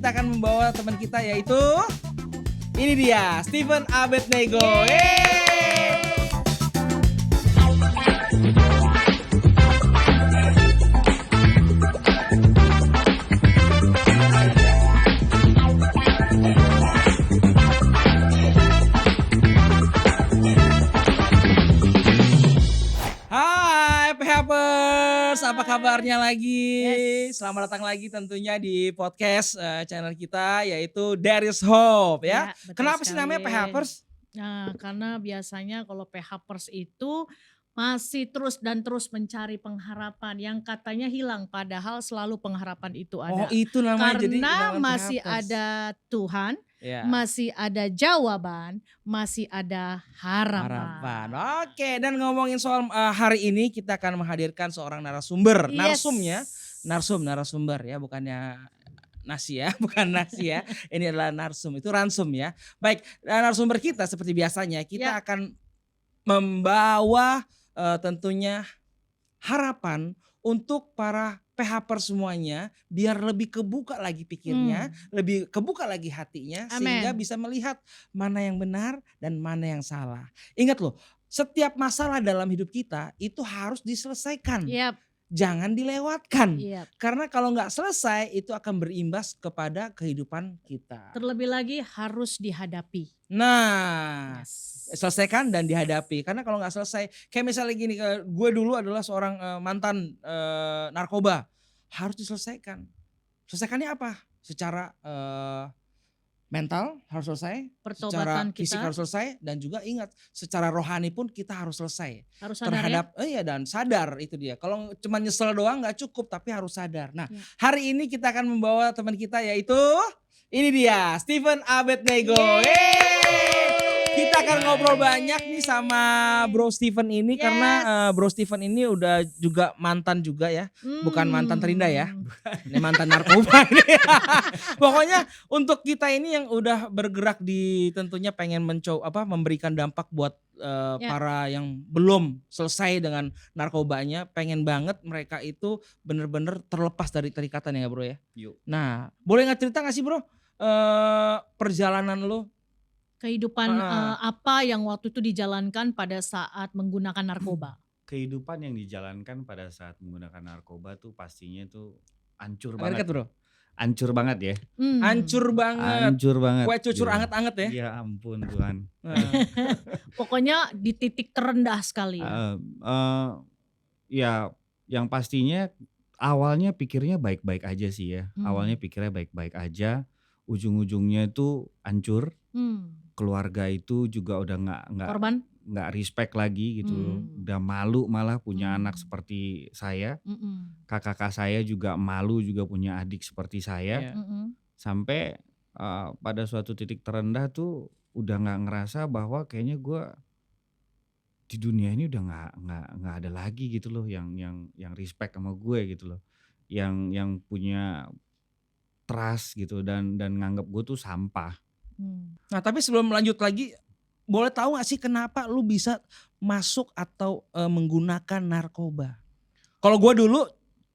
kita akan membawa teman kita yaitu ini dia, Steven Abednego. Hai PHpers, apa kabarnya lagi? Yes. Selamat datang lagi tentunya di podcast channel kita yaitu There is Hope ya. Betul Kenapa sih sekali. namanya PHpers? Nah, karena biasanya kalau PHpers itu masih terus dan terus mencari pengharapan yang katanya hilang, padahal selalu pengharapan itu Oh ada. itu namanya jadi Karena dinamakan masih PHpers. ada Tuhan, Ya. masih ada jawaban, masih ada harapan. Harapan. Oke, dan ngomongin soal hari ini kita akan menghadirkan seorang narasumber. Yes. Narasumber ya, bukannya nasi ya, bukan nasi ya. Ini adalah narsum, itu ransum ya. Baik, narasumber kita seperti biasanya kita Ya. akan membawa tentunya harapan untuk para PHpers semuanya biar lebih kebuka lagi pikirnya, lebih kebuka lagi hatinya sehingga Amen. bisa melihat mana yang benar dan mana yang salah. Ingat loh, setiap masalah dalam hidup kita itu harus diselesaikan. Yap, Jangan dilewatkan. yap. Karena kalau nggak selesai itu akan berimbas kepada kehidupan kita. Terlebih lagi harus dihadapi. Nah, Yes. selesaikan dan dihadapi. Karena kalau nggak selesai, kayak misalnya gini, gue dulu adalah seorang mantan narkoba, harus diselesaikan. Selesaikannya apa? Secara mental harus selesai, secara Pertobatan fisik kita harus selesai, dan juga ingat secara rohani pun kita harus selesai. harus sadar ya. Terhadap iya, dan sadar itu dia. Kalau cuma nyesel doang nggak cukup, tapi harus sadar. Nah, Ya. hari ini kita akan membawa teman kita yaitu ini dia, Steven Abednego. Kita akan ngobrol banyak nih sama Bro Steven ini karena Bro Steven ini udah juga mantan juga ya. Bukan mantan terindah ya. Ini mantan narkoba ini. Pokoknya untuk kita ini yang udah bergerak di tentunya pengen memberikan dampak buat Ya. para yang belum selesai dengan narkobanya, pengen banget mereka itu bener-bener terlepas dari terikatan ya bro ya. Yuk. Nah, boleh nggak cerita nggak sih bro perjalanan lo? Kehidupan apa yang waktu itu dijalankan pada saat menggunakan narkoba? Kehidupan yang dijalankan pada saat menggunakan narkoba tuh pastinya tuh hancur Agak dekat banget. bro. Hancur banget ya. Hancur banget. Hancur banget. Kue cucur Gitu. anget-anget ya. Ya ampun Tuhan. Nah, Pokoknya di titik terendah sekali ya. Ya yang pastinya awalnya pikirnya baik-baik aja sih ya. Hmm. Awalnya pikirnya baik-baik aja. Ujung-ujungnya itu hancur. Keluarga itu juga udah Korban? nggak respect lagi gitu loh. Udah malu malah punya anak seperti saya. Kakak saya juga malu juga punya adik seperti saya. Iya. Sampai pada suatu titik terendah tuh udah nggak ngerasa bahwa kayaknya gue di dunia ini udah nggak ada lagi gitu loh yang respect sama gue gitu loh. Yang punya trust gitu dan nganggap gue tuh sampah. Nah tapi sebelum lanjut lagi, boleh tahu gak sih kenapa lu bisa masuk atau menggunakan narkoba? Kalau gue dulu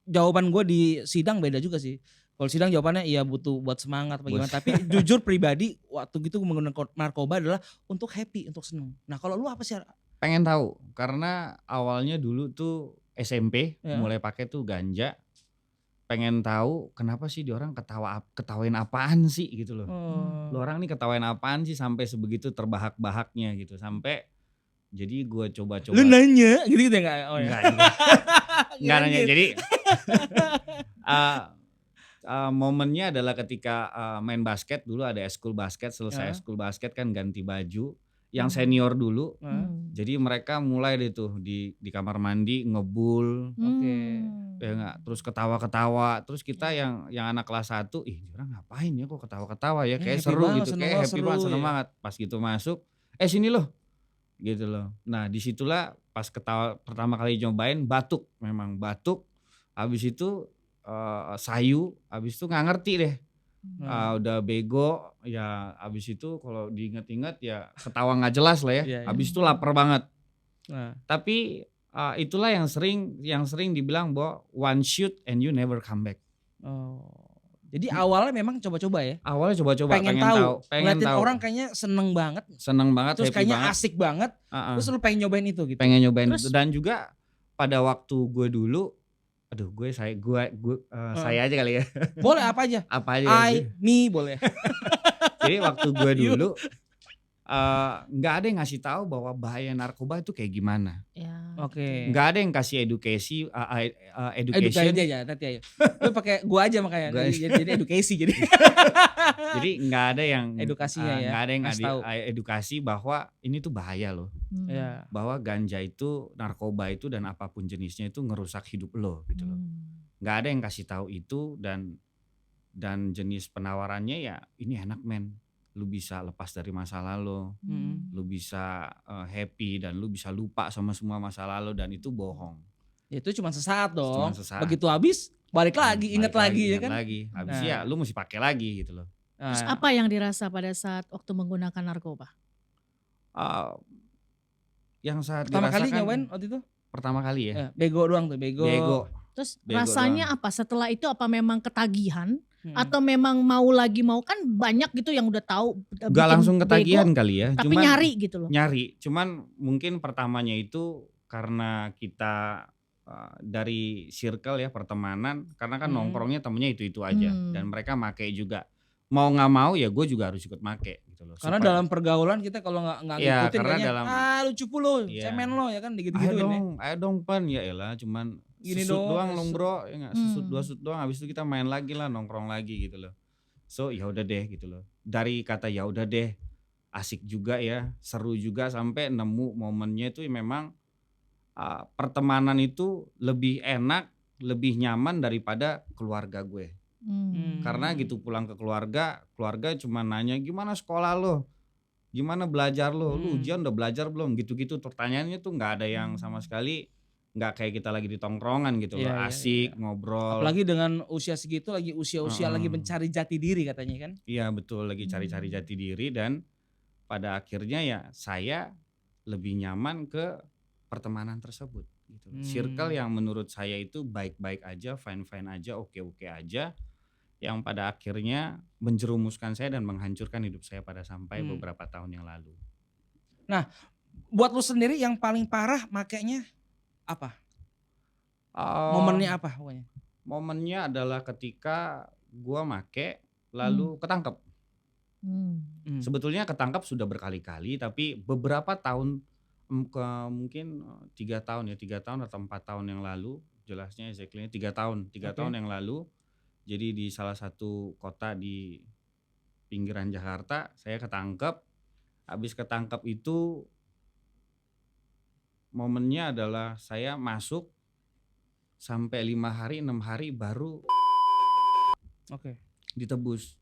jawaban gue di sidang beda juga sih. Kalau sidang jawabannya iya butuh buat semangat bagaimana. Tapi jujur pribadi waktu gitu menggunakan narkoba adalah untuk happy, untuk seneng. Nah kalau lu apa sih? Pengen tahu karena awalnya dulu tuh SMP Ya. mulai pakai tuh ganja. Pengen tahu kenapa sih diorang ketawain apaan sih gitu loh. Lu orang nih ketawain apaan sih sampai sebegitu terbahak-bahaknya gitu. Sampai jadi gue coba-coba. Lu nanya gitu ya gak? Oh, ya. Enggak juga. Enggak nanya. Jadi momennya adalah ketika main basket dulu ada eskul basket. Selesai eskul basket kan ganti baju. Yang senior dulu. Jadi mereka mulai deh tuh di kamar mandi ngebul. Oke. Ya enggak, terus ketawa-ketawa. Terus kita yang anak kelas 1, orang ngapain ya kok ketawa-ketawa ya, kayak Happy seru banget, gitu, seneng kayak banget, happy seru banget, seneng ya. banget. Pas gitu masuk, sini loh, gitu loh. Nah disitulah pas ketawa pertama kali nyobain batuk, memang batuk. Habis itu sayu, habis itu nggak ngerti deh. Udah bego, ya habis itu kalau diinget-inget ya ketawa nggak jelas lah ya. Iya, iya. Habis itu lapar banget. Nah, Tapi itulah yang sering dibilang bahwa one shoot and you never come back. oh. Jadi awalnya memang coba-coba ya. Awalnya coba-coba Pengen tahu. Ngeliatin orang kayaknya seneng banget. Seneng banget, Terus happy kayaknya banget. asik banget. Terus lu pengen nyobain itu gitu. Pengen nyobain Terus? itu. Dan juga pada waktu gue dulu, aduh saya aja kali ya. Boleh apa aja. Apa aja. Me boleh. Jadi waktu gue You. dulu nggak ada yang ngasih tahu bahwa bahaya narkoba itu kayak gimana. Ya. Oke. Nggak ada yang kasih education. Edukasi aja nanti ayo. Lu pakai gua aja makanya. Gua aja. Jadi edukasi jadi. Jadi nggak ada yang Edukasinya ya, nggak ada yang ngasih tahu. edukasi bahwa ini tuh bahaya loh. Ya. Bahwa ganja itu, narkoba itu dan apapun jenisnya itu ngerusak hidup lo gitu loh. Nggak ada yang kasih tahu itu dan jenis penawarannya ya ini enak men. Lu bisa lepas dari masalah lo, lu bisa happy dan lu bisa lupa sama semua masa lalu dan itu bohong. Itu cuma sesaat dong. Cuma sesaat. Begitu habis balik lagi, inget lagi ya kan. Lagi. Habis Nah. ya lu mesti pakai lagi gitu loh. Terus Nah, apa yang dirasa pada saat waktu menggunakan narkoba? Yang saat pertama kali dirasakan nyobain waktu itu? pertama kali ya. Bego doang tuh, bego. Terus Bego rasanya apa? Setelah itu apa memang ketagihan? Hmm. Atau memang mau lagi mau kan banyak gitu yang udah tahu Gak bikin langsung ketagihan bego, kali ya. tapi nyari gitu loh. Nyari, cuman mungkin pertamanya itu karena kita dari circle ya pertemanan, karena kan nongkrongnya temennya itu aja dan mereka make juga. Mau nggak mau ya gue juga harus ikut make gitu loh. Karena supaya- dalam pergaulan kita kalau nggak Iya, ngikutin karena kayaknya lu cupu lo, Iya. cemen lo ya kan ayo gitu-gituin ya. dong pan ya elah cuman Gini susut dong, doang long bro ya nggak susut Hmm. dua susut doang habis itu kita main lagi lah nongkrong lagi gitu loh. So ya udah deh gitu loh. Dari kata ya udah deh asik juga ya seru juga sampai nemu momennya itu memang pertemanan itu lebih enak lebih nyaman daripada keluarga gue. Karena gitu pulang ke keluarga cuma nanya gimana sekolah lo, gimana belajar lo, lu ujian udah belajar belum, gitu-gitu pertanyaannya tuh nggak ada yang sama sekali nggak kayak kita lagi di tongkrongan gitu loh, Iya, iya, asik iya. ngobrol. Apalagi dengan usia segitu lagi usia-usia lagi mencari jati diri katanya kan. Iya betul lagi cari-cari jati diri dan pada akhirnya ya saya lebih nyaman ke pertemanan tersebut gitu. Circle yang menurut saya itu baik-baik aja, fine-fine aja, oke-oke aja. Yang pada akhirnya menjerumuskan saya dan menghancurkan hidup saya pada sampai beberapa tahun yang lalu. Nah, buat lu sendiri yang paling parah makanya apa? Momennya apa pokoknya? Momennya adalah ketika gua make lalu ketangkep. Sebetulnya ketangkap sudah berkali-kali tapi beberapa tahun mungkin 3 tahun atau 4 tahun yang lalu, jelasnya exactly 3 tahun yang lalu. Jadi di salah satu kota di pinggiran Jakarta saya ketangkep. Habis ketangkep itu momennya adalah saya masuk sampai 5 hari 6 hari baru ditebus.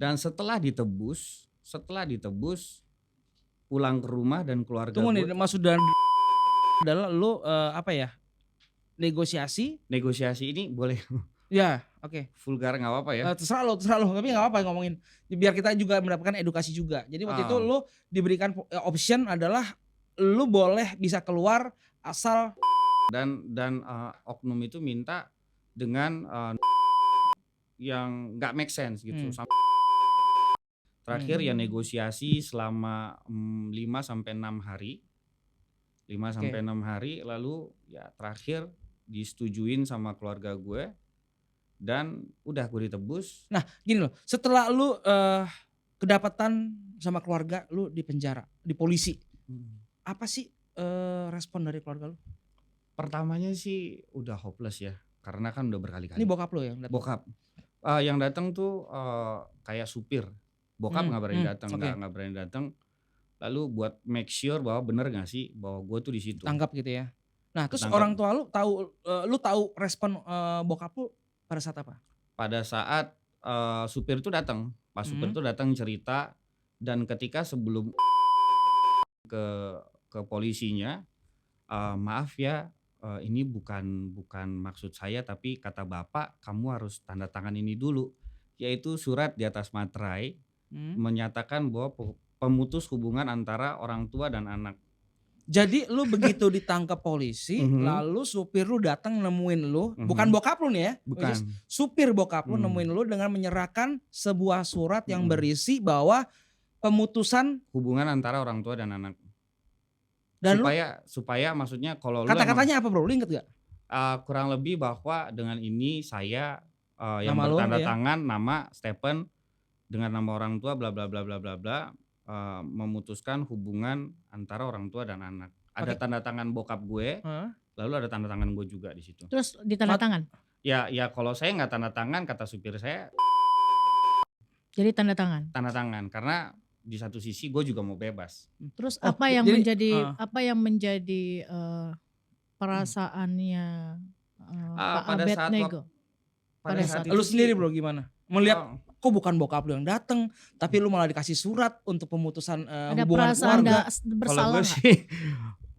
Dan setelah ditebus pulang ke rumah dan keluarga Tunggu nih, gue. maksud dan adalah lu apa ya? Negosiasi ini boleh ya, oke. vulgar nggak apa-apa ya. Terserah lo, tapi nggak apa-apa ngomongin. Biar kita juga mendapatkan edukasi juga. Jadi waktu itu lu diberikan option adalah lu boleh bisa keluar asal Dan oknum itu minta dengan yang nggak make sense gitu. Terakhir ya negosiasi selama 5 sampai 6 hari. 5 sampai 6 hari lalu ya terakhir disetujuin sama keluarga gue dan udah gue ditebus. Nah, gini loh, setelah lu kedapatan sama keluarga lu di penjara, di polisi. Apa sih respon dari keluarga lu? Pertamanya sih udah hopeless ya, karena kan udah berkali-kali. Ini bokap lu ya? Bokap. Yang datang tuh kayak supir. Bokap nggak berani datang, nggak berani datang. Lalu buat make sure bahwa bener nggak sih bahwa gue tuh di situ. Tangkap gitu ya. Nah, terus Ketangkap. orang tua lu tahu respon bokap lu pada saat apa? Pada saat supir itu datang, pas supir itu datang cerita dan ketika sebelum ke polisinya, maaf ya. Ini bukan maksud saya tapi kata bapak kamu harus tanda tangan ini dulu, yaitu surat di atas materai menyatakan bahwa pemutus hubungan antara orang tua dan anak. Jadi lu begitu ditangkap polisi, Mhm. lalu supir lu datang nemuin lu, Mhm. bukan bokap lu nih ya, Bukan. which is supir bokap lu Hmm. nemuin lu dengan menyerahkan sebuah surat yang Mhm. berisi bahwa pemutusan Hubungan antara orang tua dan anak. dan lu Supaya maksudnya kalau lu emang kata-katanya apa bro? Lu inget gak? kurang lebih bahwa dengan ini saya yang Nama lu bertanda ya? tangan nama Stephen dengan nama orang tua bla bla bla bla bla bla memutuskan hubungan antara orang tua dan anak. Ada Pakai tanda tangan bokap gue, Hah? lalu ada tanda tangan gue juga di situ. Terus ditanda Mat- tangan. Ya kalau saya nggak tanda tangan, kata supir saya Jadi tanda tangan. tanda tangan karena di satu sisi gue juga mau bebas. Terus Oh, apa yang jadi menjadi perasaannya Pak Pada saat Abednego? pada saat lu itu sendiri sih, bro gimana? Melihat oh, kok bukan bokap lu yang datang, tapi lu malah dikasih surat untuk pemutusan Ada hubungan perasaan keluarga. kalau bersalah gue nggak? sih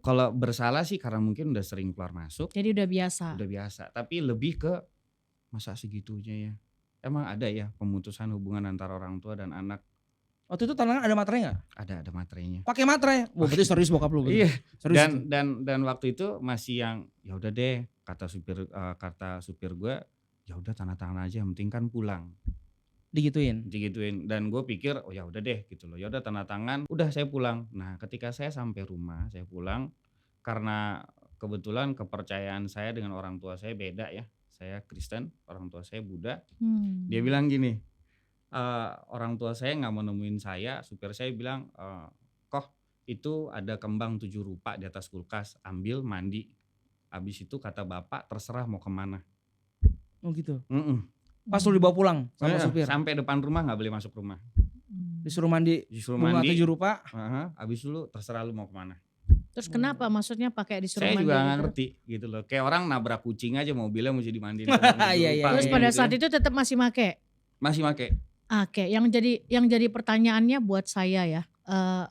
kalau bersalah sih karena mungkin udah sering keluar masuk, Jadi udah biasa. udah biasa. Tapi lebih ke masa segitunya ya. Emang ada ya pemutusan hubungan antara orang tua dan anak? Waktu itu tanda tangan ada materai nggak? Ada materinya. Pakai materai. Wah, berarti serius bokap lu. Iya. Serius itu. Dan waktu itu masih yang ya udah deh kata supir gue, ya udah tanda tangan aja yang penting kan pulang. Digituin. Digituin dan gue pikir oh ya udah deh gitu loh. Ya udah tanda tangan, udah saya pulang. Nah, ketika saya sampai rumah, saya pulang karena kebetulan kepercayaan saya dengan orang tua saya beda ya. Saya Kristen, orang tua saya Buddha. Dia bilang gini, orang tua saya nggak mau nemuin saya, supir saya bilang, "Kok itu ada kembang 7 rupa di atas kulkas, ambil mandi. Habis itu kata bapak terserah mau kemana." Oh gitu. Mm-mm. Pas lu dibawa pulang sama Eh, supir. Sampai depan rumah nggak boleh masuk rumah. Disuruh mandi Disuruh bunga mandi, 7 rupa. habis dulu terserah lu mau kemana. Terus kenapa maksudnya pakai disuruh Saya mandi juga nggak gitu? ngerti gitu loh. Kayak orang nabrak kucing aja mobilnya mesti dimandiin. Iya, iya, Terus iya, pada gitu saat ya. itu tetap masih make? Masih make. Oke, yang jadi pertanyaannya buat saya ya,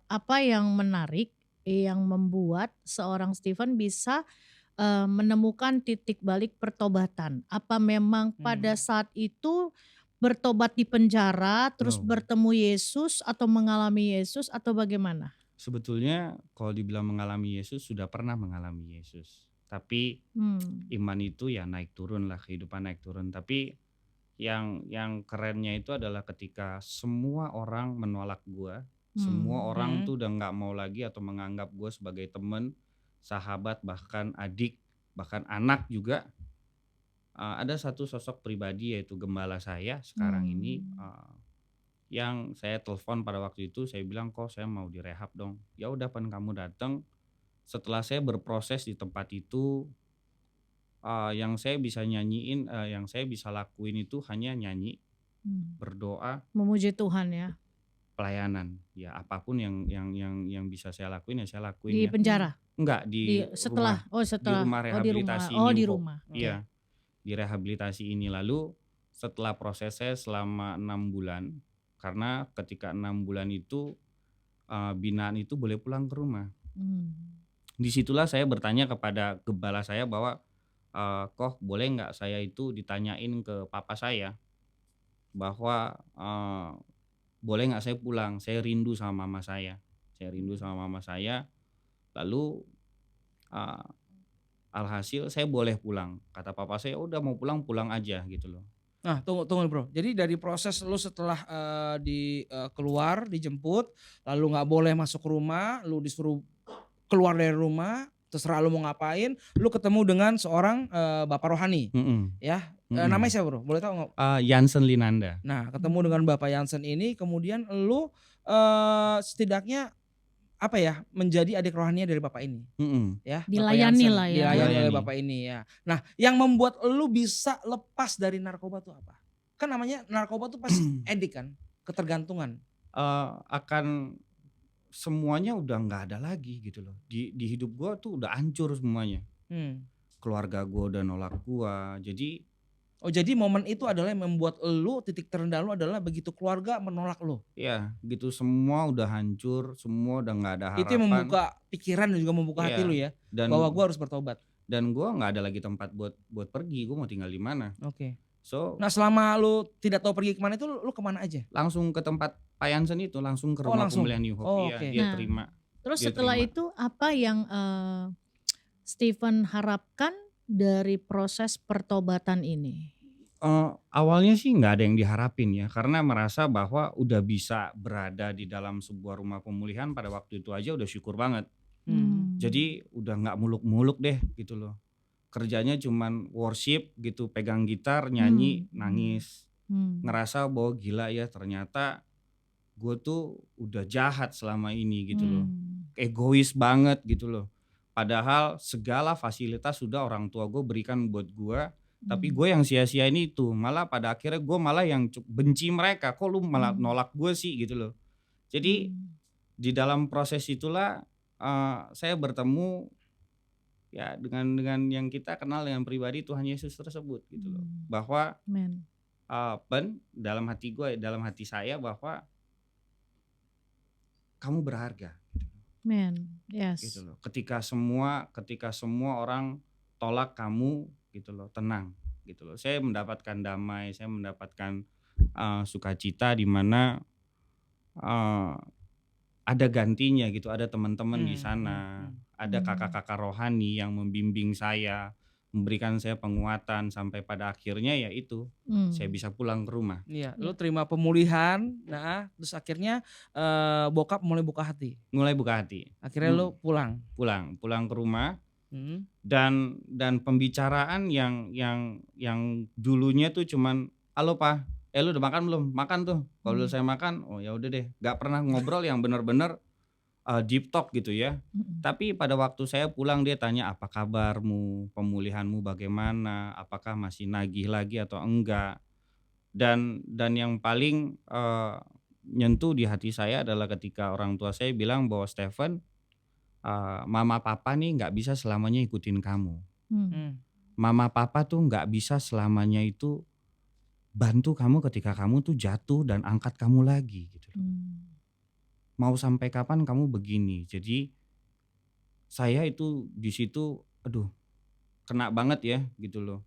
apa yang menarik yang membuat seorang Stephen bisa menemukan titik balik pertobatan? Apa memang pada saat itu bertobat di penjara terus No. bertemu Yesus atau mengalami Yesus atau bagaimana? Sebetulnya kalau dibilang mengalami Yesus, sudah pernah mengalami Yesus. Tapi iman itu ya naik turun lah, kehidupan naik turun. Tapi yang kerennya itu adalah ketika semua orang menolak gua, semua orang tuh udah nggak mau lagi atau menganggap gua sebagai teman, sahabat, bahkan adik, bahkan anak juga. Ada satu sosok pribadi yaitu gembala saya sekarang ini, yang saya telepon pada waktu itu, saya bilang, "Kok saya mau direhab dong." "Ya udah pan kamu datang." Setelah saya berproses di tempat itu, yang saya bisa nyanyiin, yang saya bisa lakuin itu hanya nyanyi, berdoa, Memuji Tuhan ya. pelayanan. Ya apapun yang bisa saya lakuin ya saya lakuin Di ya. penjara? Enggak, di Setelah? rumah, Oh setelah. di rumah Oh di rumah. rehabilitasi Oh di New Hope. rumah. Oke. Iya, di rehabilitasi ini. Lalu setelah proses saya selama 6 bulan, karena ketika 6 bulan itu binaan itu boleh pulang ke rumah. Disitulah saya bertanya kepada gembala saya bahwa "Kok boleh nggak saya itu ditanyain ke papa saya bahwa boleh nggak saya pulang? Saya rindu sama mama saya. Saya rindu sama mama saya." Lalu alhasil saya boleh pulang. Kata papa saya, "Udah mau pulang, pulang aja," gitu loh. Nah, tunggu bro. Jadi dari proses lu setelah keluar, dijemput, lalu nggak boleh masuk rumah, lu disuruh keluar dari rumah, terserah lu mau ngapain, lu ketemu dengan seorang bapak rohani, ya. Namanya siapa bro? Boleh tahu nggak? Jansen Linanda. Nah, ketemu dengan bapak Jansen ini, kemudian lu setidaknya apa ya, menjadi adik rohani dari bapak ini, ya. Dilayani Bapak lah ya. Dilayani oleh Dilayani. bapak ini ya. Nah, yang membuat lu bisa lepas dari narkoba tuh apa? Kan namanya narkoba tuh pasti edik kan, ketergantungan. Akan semuanya udah nggak ada lagi gitu loh. Di hidup gua tuh udah hancur semuanya. Keluarga gua udah nolak gua. Jadi momen itu adalah yang membuat lu, titik terendah lu adalah begitu keluarga menolak lu. Ya gitu, semua udah hancur, semua udah nggak ada harapan. Itu yang membuka pikiran dan juga membuka hati Iya. lu ya, Dan bahwa gua harus bertobat. dan gua nggak ada lagi tempat buat pergi. Gua mau tinggal di mana? Oke. So Nah, selama lu tidak tahu pergi kemana itu, lu kemana aja? langsung ke tempat Pak Jansen itu, langsung ke Oh, rumah langsung. pemulihan New Hope. Oh, Iya, oke. dia Nah. terima. Terus dia setelah terima. itu apa yang Stephen harapkan dari proses pertobatan ini? Awalnya sih nggak ada yang diharapin ya, karena merasa bahwa udah bisa berada di dalam sebuah rumah pemulihan pada waktu itu aja udah syukur banget. Hmm. Jadi udah nggak muluk-muluk deh gitu loh. Kerjanya cuman worship gitu, pegang gitar, nyanyi, nangis. Ngerasa bahwa gila ya ternyata gue tuh udah jahat selama ini gitu loh. Egois banget gitu loh. Padahal segala fasilitas sudah orang tua gue berikan buat gue, tapi gue yang sia-siain itu. Malah pada akhirnya gue malah yang benci mereka. Kok lu malah nolak gue sih gitu loh. Jadi di dalam proses itulah saya bertemu ya dengan yang kita kenal dengan pribadi Tuhan Yesus tersebut gitu loh. Bahwa Amen. dalam hati gue, dalam hati saya bahwa kamu berharga Amen. gitu Yes. loh. Ketika semua orang tolak kamu gitu loh, tenang gitu loh. Saya mendapatkan damai, saya mendapatkan sukacita di mana ada gantinya gitu, ada teman-teman di sana, ada kakak-kakak rohani yang membimbing saya, memberikan saya penguatan sampai pada akhirnya ya itu saya bisa pulang ke rumah. Iya, lu Ya. terima pemulihan, nah terus akhirnya bokap mulai buka hati. Mulai buka hati. Akhirnya lu pulang. Pulang ke rumah. Hmm. Dan pembicaraan yang dulunya tuh cuman, "Halo Pa, lu udah makan belum?" "Makan tuh." Kalau udah saya makan, "Oh ya udah deh." Nggak pernah ngobrol yang bener-bener deep talk gitu ya. Tapi pada waktu saya pulang dia tanya, "Apa kabarmu? Pemulihanmu bagaimana? Apakah masih nagih lagi atau enggak?" Dan yang paling nyentuh di hati saya adalah ketika orang tua saya bilang bahwa, "Stephen, mama papa nih nggak bisa selamanya ikutin kamu. Mama papa tuh nggak bisa selamanya itu bantu kamu ketika kamu tuh jatuh dan angkat kamu lagi gitu loh. Mau sampai kapan kamu begini?" Jadi saya itu di situ aduh kena banget ya gitu loh.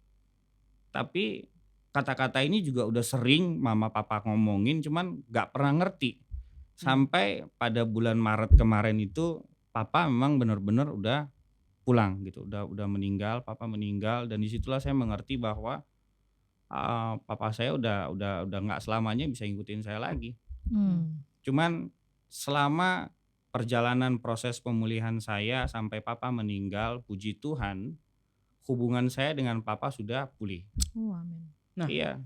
Tapi kata-kata ini juga udah sering mama papa ngomongin cuman nggak pernah ngerti. Sampai pada bulan Maret kemarin itu papa memang benar-benar udah pulang gitu, udah meninggal, papa meninggal dan disitulah saya mengerti bahwa papa saya udah nggak selamanya bisa ngikutin saya lagi. Cuman selama perjalanan proses pemulihan saya sampai papa meninggal, puji Tuhan, hubungan saya dengan papa sudah pulih. Oh, amin. Nah, Iya.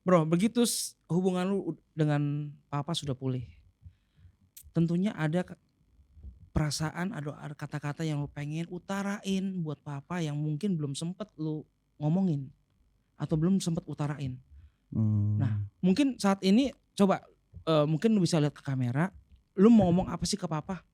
bro, begitu hubungan lu dengan papa sudah pulih, tentunya ada perasaan, ada kata-kata yang lu pengen utarain buat papa yang mungkin belum sempet lu ngomongin atau belum sempet utarain. Nah, mungkin saat ini coba mungkin lu bisa lihat ke kamera, lu mau ngomong apa sih ke papa?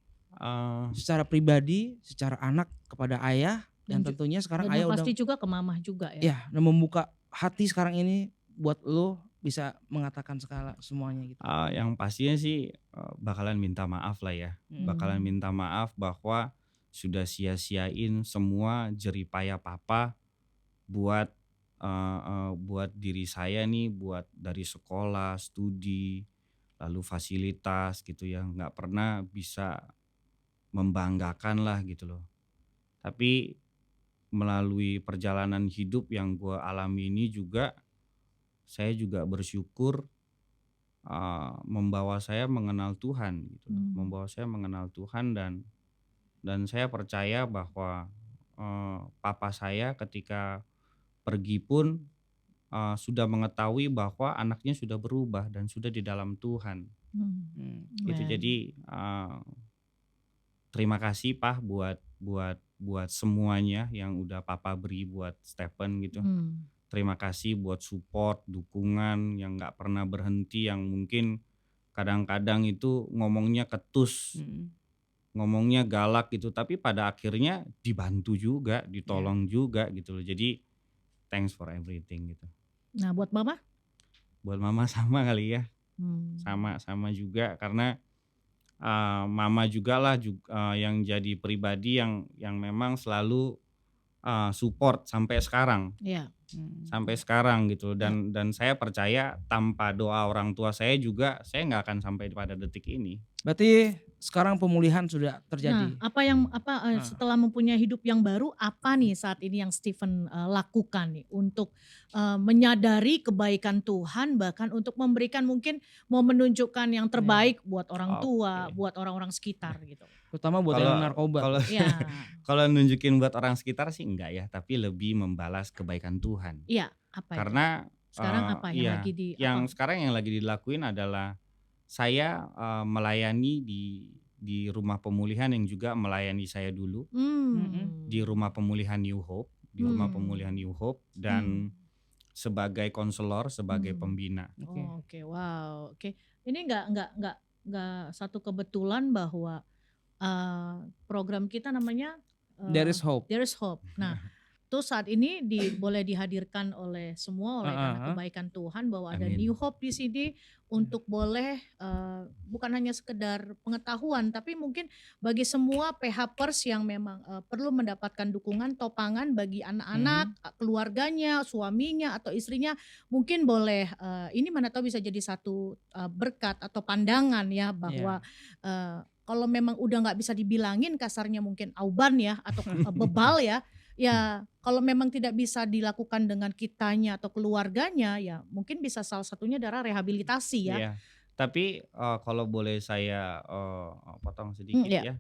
Secara pribadi, secara anak kepada ayah, dan tentunya sekarang Dan ayah yang udah pasti juga ke mama juga ya. ya, udah membuka hati sekarang ini buat lu bisa mengatakan semuanya gitu. Yang pastinya sih bakalan minta maaf lah ya. Bakalan minta maaf bahwa sudah sia-siain semua jeripaya papa buat buat diri saya nih, buat dari sekolah, studi, lalu fasilitas gitu ya, nggak pernah bisa membanggakan lah gitu loh. Tapi melalui perjalanan hidup yang gue alami ini juga, saya juga bersyukur membawa saya mengenal Tuhan gitu, membawa saya mengenal Tuhan dan saya percaya bahwa papa saya ketika pergi pun sudah mengetahui bahwa anaknya sudah berubah dan sudah di dalam Tuhan. Gitu. Jadi terima kasih Pak buat semuanya yang udah papa beri buat Stephen gitu. Terima kasih buat support, dukungan yang nggak pernah berhenti, yang mungkin kadang-kadang itu ngomongnya ketus, ngomongnya galak gitu, tapi pada akhirnya dibantu juga, ditolong juga gitu loh. Jadi thanks for everything gitu. Nah, buat mama? Buat mama sama kali ya, sama juga karena mama juga lah yang jadi pribadi yang memang selalu support sampai sekarang. Iya. Sampai sekarang gitu Ya. dan saya percaya tanpa doa orang tua saya juga saya nggak akan sampai pada detik ini. Berarti sekarang pemulihan sudah Nah, terjadi. setelah mempunyai hidup yang baru, apa nih saat ini yang Stephen lakukan nih untuk menyadari kebaikan Tuhan, bahkan untuk memberikan mungkin mau menunjukkan yang terbaik buat orang tua, Oke. buat orang-orang sekitar gitu. Terutama buat Kalau yang narkoba. kalau Iya, kalau nunjukin buat orang sekitar sih enggak ya, tapi lebih membalas kebaikan Tuhan. iya, apa itu? Karena Sekarang apa yang iya, lagi yang apa? sekarang yang lagi dilakuin adalah saya melayani di rumah pemulihan yang juga melayani saya dulu di rumah pemulihan New Hope, dan Hmm. sebagai konselor, sebagai Hmm. pembina. Oke. Oke, wow, oke. Ini nggak satu kebetulan bahwa program kita namanya There is hope. There is Hope. Nah, tuh saat ini boleh dihadirkan oleh semua oleh karena kebaikan Tuhan bahwa ada Amin. New Hope di sini untuk boleh bukan hanya sekedar pengetahuan tapi mungkin bagi semua PHPers yang memang perlu mendapatkan dukungan topangan bagi anak-anak, keluarganya, suaminya atau istrinya mungkin boleh ini mana tahu bisa jadi satu berkat atau pandangan ya bahwa kalau memang udah nggak bisa dibilangin kasarnya mungkin auban ya atau bebal ya kalau memang tidak bisa dilakukan dengan kitanya atau keluarganya ya mungkin bisa salah satunya adalah rehabilitasi ya. Iya. Tapi kalau boleh saya potong sedikit Iya. ya.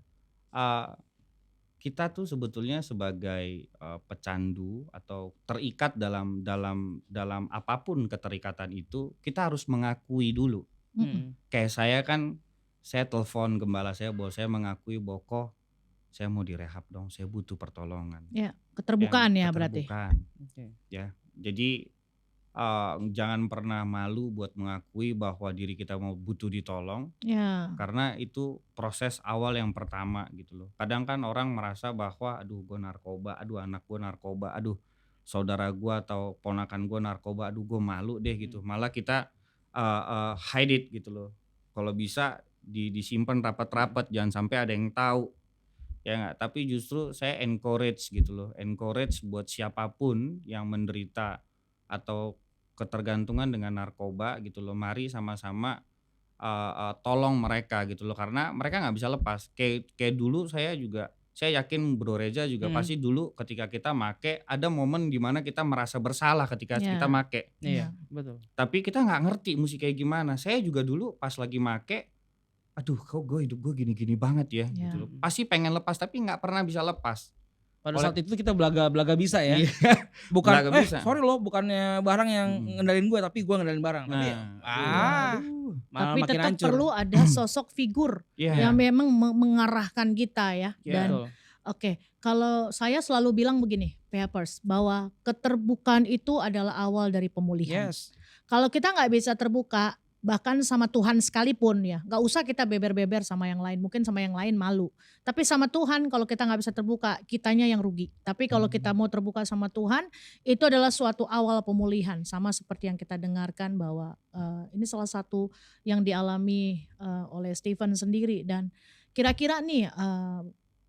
Kita tuh sebetulnya sebagai pecandu atau terikat dalam apapun keterikatan itu, kita harus mengakui dulu. Kayak saya kan, saya telepon gembala saya bahwa saya mengakui bahwa kok saya mau direhab dong, saya butuh pertolongan. Ya, keterbukaan ya berarti. Keterbukaan. Oke. Ya, jadi jangan pernah malu buat mengakui bahwa diri kita mau butuh ditolong, Ya. karena itu proses awal yang pertama gitu loh. Kadang kan orang merasa bahwa aduh gue narkoba, aduh anak gue narkoba, aduh saudara gue atau ponakan gue narkoba, aduh gue malu deh gitu. Malah kita hide it gitu loh. Kalau bisa disimpan rapat-rapat, jangan sampai ada yang tahu. Ya nggak, tapi justru saya encourage gitu loh, encourage buat siapapun yang menderita atau ketergantungan dengan narkoba gitu loh, mari sama-sama tolong mereka gitu loh, karena mereka nggak bisa lepas. Kayak dulu saya yakin Bro Reza juga pasti dulu ketika kita make ada momen dimana kita merasa bersalah ketika Ya. kita make, Iya, betul. tapi kita nggak ngerti mesti kayak gimana. Saya juga dulu pas lagi make, aduh kok hidup gue gini-gini banget ya Ya. gitu loh. Pasti pengen lepas tapi nggak pernah bisa lepas. Pada saat itu kita belaga bisa ya. Iya. Bukan Belaga bisa. sorry loh, bukannya barang yang ngendalin gue tapi gue ngendalin barang. Tapi Aduh. malah Tapi makin tetap hancur. perlu ada sosok figur Iya. yang memang mengarahkan kita ya. Iya. Dan Betul. oke, kalau saya selalu bilang begini, PHPers, bahwa keterbukaan itu adalah awal dari pemulihan. Yes. Kalau kita nggak bisa terbuka, bahkan sama Tuhan sekalipun ya, nggak usah kita beber-beber sama yang lain, mungkin sama yang lain malu. Tapi sama Tuhan kalau kita nggak bisa terbuka, kitanya yang rugi. Tapi kalau kita mau terbuka sama Tuhan, itu adalah suatu awal pemulihan. Sama seperti yang kita dengarkan bahwa ini salah satu yang dialami oleh Stephen sendiri. Dan kira-kira nih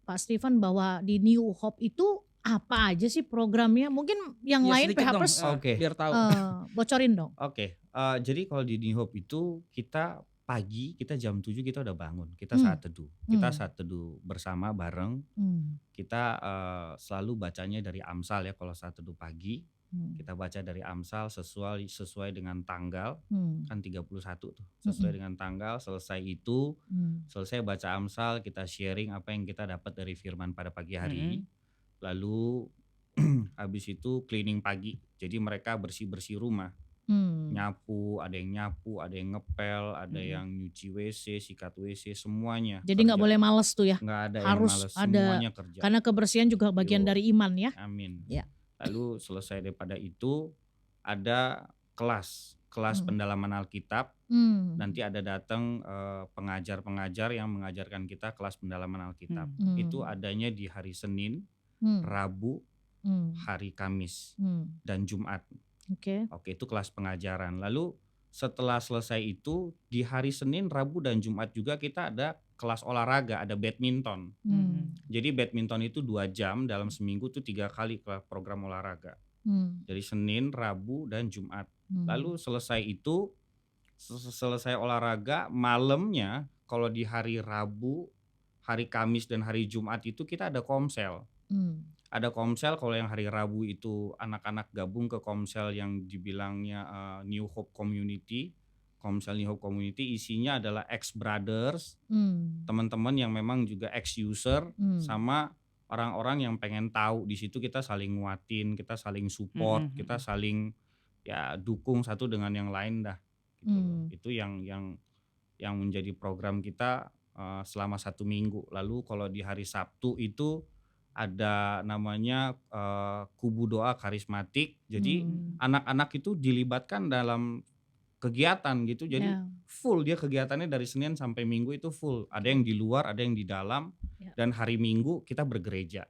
Pak Stephen bahwa di New Hope itu apa aja sih programnya? Mungkin yang Ya, lain sedikit dong, PHPers Oke. biar tahu. bocorin dong. Oke, jadi kalau di New Hope itu kita pagi, kita jam 7 kita udah bangun, kita saat teduh. Kita saat teduh bersama bareng, kita selalu bacanya dari Amsal ya kalau saat teduh pagi. Kita baca dari Amsal sesuai dengan tanggal, kan 31 tuh, sesuai dengan tanggal. Selesai itu, selesai baca Amsal, kita sharing apa yang kita dapat dari firman pada pagi hari. Lalu habis itu cleaning pagi, jadi mereka bersih-bersih rumah. Nyapu, ada yang ngepel, ada yang nyuci WC, sikat WC, semuanya. Jadi nggak kerja. boleh males tuh ya. Nggak ada Harus yang males, ada, semuanya kerja. karena kebersihan juga bagian dari iman ya. Amin. Ya. Lalu selesai daripada itu ada kelas pendalaman Alkitab. Nanti ada datang pengajar-pengajar yang mengajarkan kita kelas pendalaman Alkitab. Itu adanya di hari Senin, Rabu, hari Kamis, dan Jumat. Oke, itu kelas pengajaran. Lalu setelah selesai itu di hari Senin, Rabu, dan Jumat juga kita ada kelas olahraga, ada badminton. Hmm. Jadi badminton itu 2 jam dalam seminggu tuh 3 kali program olahraga. Hmm. Jadi Senin, Rabu, dan Jumat. Hmm. Lalu selesai itu, selesai olahraga malamnya, kalau di hari Rabu, hari Kamis dan hari Jumat itu kita ada komsel. Hmm. Ada komsel, kalau yang hari Rabu itu anak-anak gabung ke komsel yang dibilangnya New Hope Community. Komsel New Hope Community isinya adalah ex-brothers, Hmm. teman-teman yang memang juga ex-user, Hmm. sama orang-orang yang pengen tahu. Di situ kita saling nguatin, kita saling support, kita saling ya dukung satu dengan yang lain dah. Gitu loh. Itu yang menjadi program kita selama 1 minggu. Lalu kalau di hari Sabtu itu ada namanya kubu doa karismatik. Jadi anak-anak itu dilibatkan dalam kegiatan gitu. Jadi Ya. full dia kegiatannya dari Senin sampai Minggu itu full. Ada yang di luar, ada yang di dalam. Ya. Dan hari Minggu kita bergereja.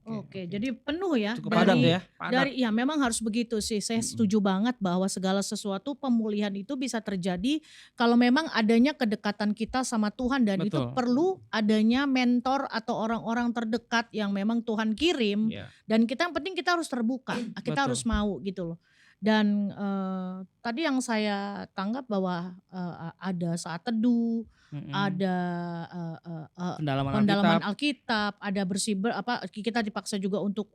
Oke, jadi penuh ya. Cukup padat ya. Padat. Ya memang harus begitu sih. Saya setuju banget bahwa segala sesuatu pemulihan itu bisa terjadi kalau memang adanya kedekatan kita sama Tuhan, dan itu Betul. perlu adanya mentor atau orang-orang terdekat yang memang Tuhan kirim. Ya. Dan kita yang penting kita harus terbuka, kita Betul. harus mau gitu loh. Dan tadi yang saya tanggap bahwa ada saat teduh, ada pendalaman Alkitab, ada kita dipaksa juga untuk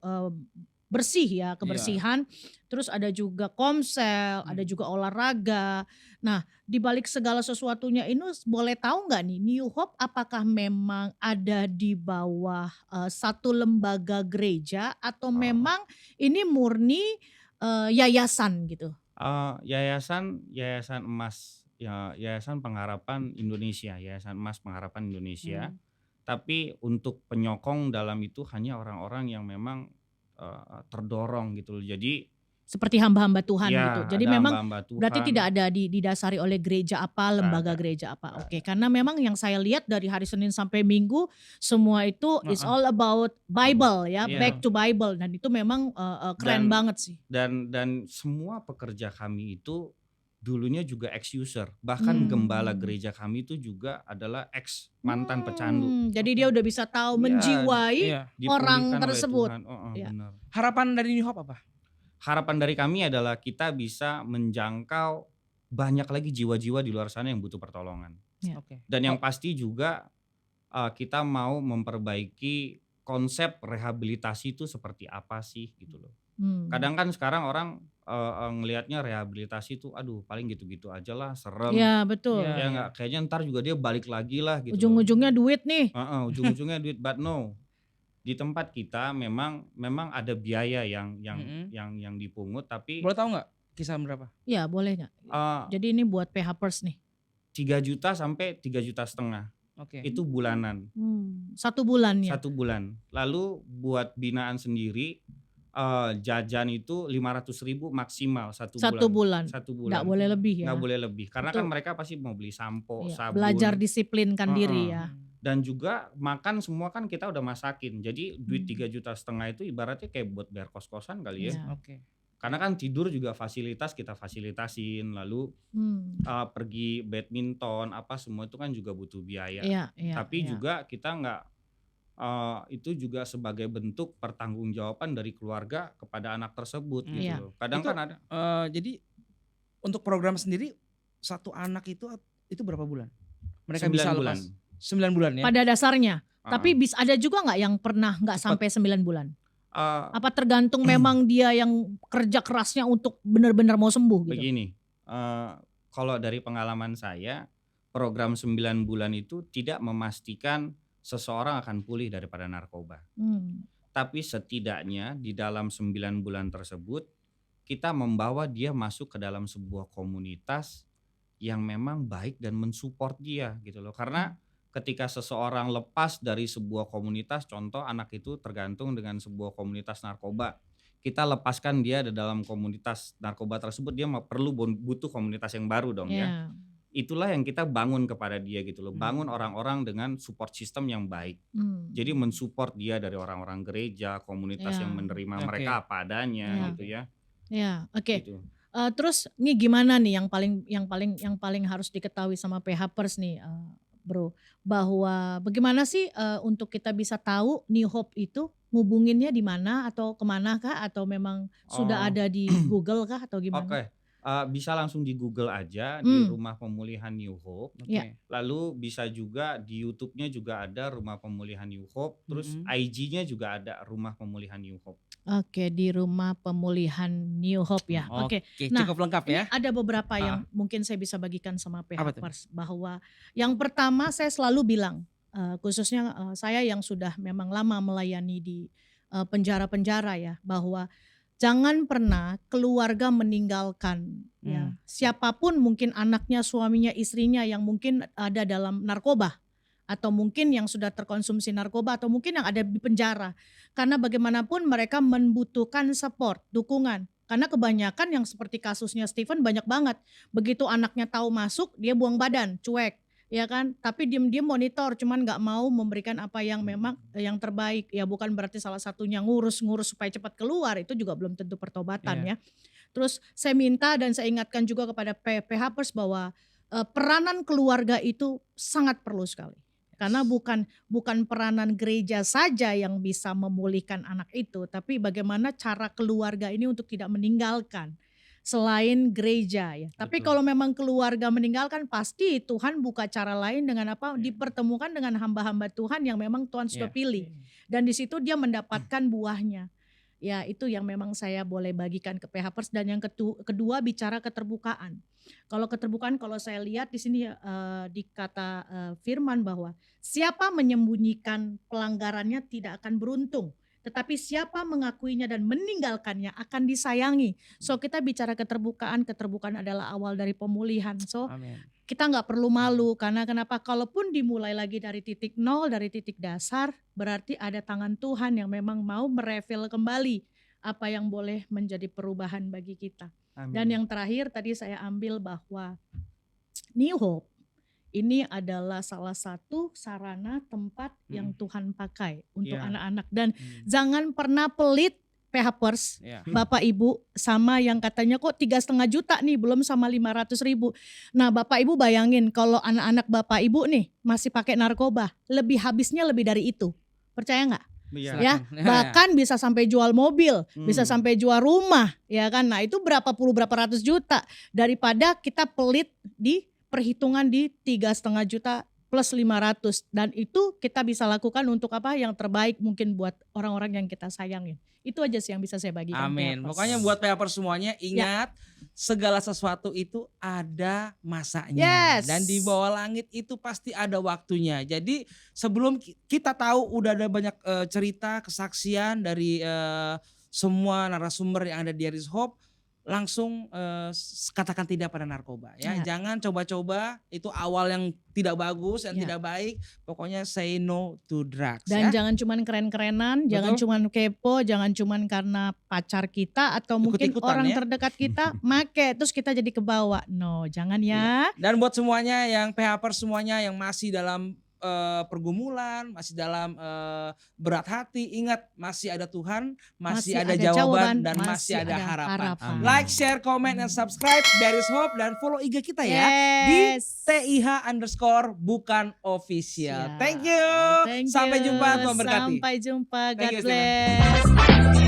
bersih ya, kebersihan. Terus ada juga komsel, ada juga olahraga. Nah, di balik segala sesuatunya ini boleh tahu nggak nih, New Hope apakah memang ada di bawah satu lembaga gereja atau memang ini murni yayasan gitu? Yayasan emas, ya, Yayasan Pengharapan Indonesia, Yayasan Emas Pengharapan Indonesia. Tapi untuk penyokong dalam itu hanya orang-orang yang memang terdorong gitu loh. Jadi seperti hamba-hamba Tuhan ya, gitu. Jadi ada memang hamba-hamba Tuhan. berarti tidak ada didasari oleh gereja apa, lembaga ada. gereja apa. Oke, karena memang yang saya lihat dari hari Senin sampai Minggu semua itu it's all about Bible ya, Iya. back to Bible, dan itu memang keren banget sih. Dan semua pekerja kami itu dulunya juga ex-user. Bahkan gembala gereja kami itu juga adalah ex mantan pecandu. Jadi dia udah bisa tahu Iya, menjiwai orang Dipulihkan oleh tersebut. Tuhan. Iya. Benar. Harapan dari New Hope apa? Harapan dari kami adalah kita bisa menjangkau banyak lagi jiwa-jiwa di luar sana yang butuh pertolongan. Ya. Oke. Dan yang pasti juga kita mau memperbaiki konsep rehabilitasi itu seperti apa sih gitu loh. Kadang kan sekarang orang ngelihatnya rehabilitasi itu aduh paling gitu-gitu aja lah, serem. Ya betul. Ya enggak, kayaknya ntar juga dia balik lagi lah gitu. Ujung-ujungnya duit nih. Ujung-ujungnya duit, but no. Di tempat kita memang ada biaya yang dipungut, tapi Boleh tahu nggak kisaran berapa? Ya boleh nggak? Jadi ini buat PHPers nih. 3 juta sampai 3,5 juta. Oke. Itu bulanan. 1 bulan ya. 1 bulan. Lalu buat binaan sendiri jajan itu 500.000 maksimal 1 bulan. 1 bulan. Nggak boleh lebih ya. Nggak boleh lebih. Karena Betul. kan mereka pasti mau beli sampo, Iya, sabun. belajar disiplinkan diri ya. Dan juga makan semua kan kita udah masakin. Jadi duit 3,5 juta itu ibaratnya kayak buat bayar kos-kosan kali ya. Iya. Oke. Karena kan tidur juga fasilitas kita fasilitasin. Lalu pergi badminton apa semua itu kan juga butuh biaya. Iya, Tapi juga kita nggak itu juga sebagai bentuk pertanggungjawaban dari keluarga kepada anak tersebut gitu Iya. loh. Kadang Itu, kan ada jadi untuk program sendiri satu anak itu berapa bulan? Mereka 9 bisa bulan. lepas 9 bulan ya. Pada dasarnya. Ah. Tapi ada juga nggak yang pernah nggak Cepet. sampai 9 bulan? Ah, Apa tergantung memang dia yang kerja kerasnya untuk benar-benar mau sembuh gitu? Begini, kalau dari pengalaman saya, program 9 bulan itu tidak memastikan seseorang akan pulih daripada narkoba. Tapi setidaknya di dalam 9 bulan tersebut, kita membawa dia masuk ke dalam sebuah komunitas yang memang baik dan mensupport dia gitu loh. Karena ketika seseorang lepas dari sebuah komunitas, contoh anak itu tergantung dengan sebuah komunitas narkoba, kita lepaskan dia di dalam komunitas narkoba tersebut, dia butuh komunitas yang baru dong ya. Itulah yang kita bangun kepada dia gitu loh, bangun orang-orang dengan support system yang baik. Jadi mensupport dia dari orang-orang gereja, komunitas yang menerima mereka apa adanya gitu ya. Ya, oke. Gitu. Terus ini gimana nih yang paling harus diketahui sama PHPers nih, bro, bahwa bagaimana sih untuk kita bisa tahu New Hope itu ngubunginnya di mana atau kemana kah, atau memang sudah Oh, ada di Google kah atau gimana? oke. Bisa langsung di Google aja di Hmm, Rumah Pemulihan New Hope. ya. Oke. Lalu bisa juga di YouTube-nya juga ada Rumah Pemulihan New Hope. Terus Mm-mm. IG-nya juga ada Rumah Pemulihan New Hope. Oke, di Rumah Pemulihan New Hope ya. Oke. Oke, Nah, cukup lengkap ini ya. ada beberapa Ah, yang mungkin saya bisa bagikan sama Apa tuh? PHPers, bahwa yang pertama saya selalu bilang, khususnya saya yang sudah memang lama melayani di penjara-penjara ya, bahwa jangan pernah keluarga meninggalkan ya siapapun, mungkin anaknya, suaminya, istrinya yang mungkin ada dalam narkoba, atau mungkin yang sudah terkonsumsi narkoba, atau mungkin yang ada di penjara. Karena bagaimanapun mereka membutuhkan support, dukungan. Karena kebanyakan yang seperti kasusnya Stephen banyak banget. Begitu anaknya tahu masuk, dia buang badan, cuek, ya kan? Tapi diem-diem monitor, cuman nggak mau memberikan apa yang memang yang terbaik. Ya bukan berarti salah satunya ngurus-ngurus supaya cepat keluar, itu juga belum tentu pertobatan Iya. ya. Terus saya minta dan saya ingatkan juga kepada PHPers bahwa peranan keluarga itu sangat perlu sekali. Karena bukan peranan gereja saja yang bisa memulihkan anak itu, tapi bagaimana cara keluarga ini untuk tidak meninggalkan selain gereja ya. Tapi betul. kalau memang keluarga meninggalkan, pasti Tuhan buka cara lain dengan apa? Iya. Dipertemukan dengan hamba-hamba Tuhan yang memang Tuhan sudah Iya. pilih. Dan di situ dia mendapatkan buahnya. Ya, itu yang memang saya boleh bagikan ke PHPers. Dan yang kedua bicara keterbukaan. Kalau keterbukaan, kalau saya lihat di sini di kata firman bahwa siapa menyembunyikan pelanggarannya tidak akan beruntung, tetapi siapa mengakuinya dan meninggalkannya akan disayangi. So kita bicara keterbukaan adalah awal dari pemulihan. So Amin. kita nggak perlu malu, karena kenapa? Kalaupun dimulai lagi dari titik nol, dari titik dasar, berarti ada tangan Tuhan yang memang mau merefill kembali apa yang boleh menjadi perubahan bagi kita. Dan Amin. yang terakhir tadi saya ambil bahwa New Hope ini adalah salah satu sarana tempat yang Tuhan pakai untuk Iya. anak-anak. Dan jangan pernah pelit PHPers, Iya. Bapak Ibu, sama yang katanya kok 3,5 juta nih, belum sama 500.000. Nah Bapak Ibu bayangin kalau anak-anak Bapak Ibu nih masih pakai narkoba, habisnya lebih dari itu. Percaya nggak? Iya. Ya, Silakan. bahkan bisa sampai jual mobil, bisa sampai jual rumah, ya kan? Nah itu berapa ratus juta, daripada kita pelit di perhitungan di 3,5 juta plus 500, dan itu kita bisa lakukan untuk apa yang terbaik mungkin buat orang-orang yang kita sayangin. Itu aja sih yang bisa saya bagikan. Amin. PHPers. Pokoknya buat PHPers semuanya ingat segala sesuatu itu ada masanya. Yes. Dan di bawah langit itu pasti ada waktunya. Jadi sebelum kita tahu udah ada banyak cerita, kesaksian dari semua narasumber yang ada di Aries Hope, langsung katakan tidak pada narkoba ya. Ya. Jangan coba-coba, itu awal yang tidak bagus, yang Ya. tidak baik. Pokoknya say no to drugs Dan ya. jangan cuman keren-kerenan, jangan Betul. cuman kepo, jangan cuman karena pacar kita atau mungkin Ikut-ikutan orang ya. terdekat kita make terus kita jadi kebawa. No, jangan ya. Dan buat semuanya yang PHPers semuanya yang masih dalam pergumulan, masih dalam berat hati, ingat masih ada Tuhan, masih ada jawaban, dan masih ada harapan. Amin. Like, share, comment, and subscribe Aries Hope, dan follow IG kita ya di Yes. TIH_bukan official. Siap. Thank you. Thank Sampai you. jumpa, Tuhan berkati. Sampai jumpa. Thank God you, Stephen. bless.